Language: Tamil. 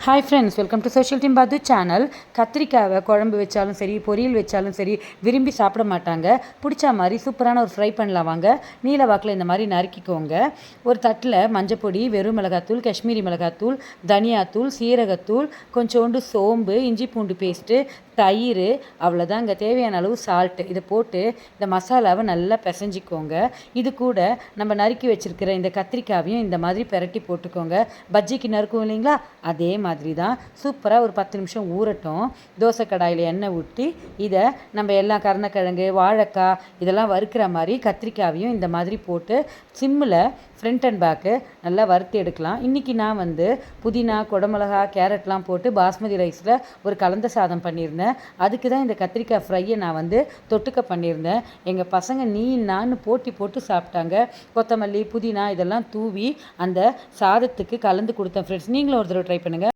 Hi friends, welcome to social team பாது சேனல். கத்திரிக்காவை குழம்பு வச்சாலும் சரி, பொரியல் வச்சாலும் சரி, விரும்பி சாப்பிட மாட்டாங்க. பிடிச்ச மாதிரி சூப்பரான ஒரு ஃப்ரை பண்ணலாம் வாங்க. நீல வாக்கில் இந்த மாதிரி நறுக்கிக்கோங்க. ஒரு தட்டில் மஞ்சப்பொடி, வெறும் மிளகாத்தூள், காஷ்மீரி மிளகாத்தூள், தனியாத்தூள், சீரகத்தூள், கொஞ்சோண்டு சோம்பு, இஞ்சி பூண்டு பேஸ்ட்டு, தயிர், அவ்வளோதான். இங்கே தேவையான அளவு சால்ட்டு இதை போட்டு இந்த மசாலாவை நல்லா பிசைஞ்சிக்கோங்க. இது கூட நம்ம நறுக்கி வச்சுருக்கிற இந்த கத்திரிக்காவையும் இந்த மாதிரி பெரட்டி போட்டுக்கோங்க. பஜ்ஜிக்கு நறுக்கும் இல்லைங்களா, அதே மாதிரி தான். சூப்பராக ஒரு 10 நிமிஷம் ஊறட்டும். தோசை கடாயில் எண்ணெய் ஊற்றி இதை நம்ம எல்லாம் கருணக்கிழங்கு, வாழைக்காய் இதெல்லாம் வறுக்கிற மாதிரி கத்திரிக்காவையும் இந்த மாதிரி போட்டு சிம்மில் ஃப்ரண்ட் அண்ட் பேக்கு நல்லா வறுத்து எடுக்கலாம். இன்றைக்கி நான் புதினா, குடமிளகா, கேரட்லாம் போட்டு பாஸ்மதி ரைஸில் ஒரு கலந்த சாதம் பண்ணியிருந்தேன். அதுக்கு தான் இந்த கத்திரிக்காய் ஃப்ரையை நான் தொட்டுக்க பண்ணியிருந்தேன். எங்கள் பசங்க நீ நான் போட்டி போட்டு சாப்பிட்டாங்க. கொத்தமல்லி, புதினா இதெல்லாம் தூவி அந்த சாதத்துக்கு கலந்து கொடுத்தேன். ஃப்ரெண்ட்ஸ், நீங்களும் ஒரு தடவை ட்ரை பண்ணுங்கள்.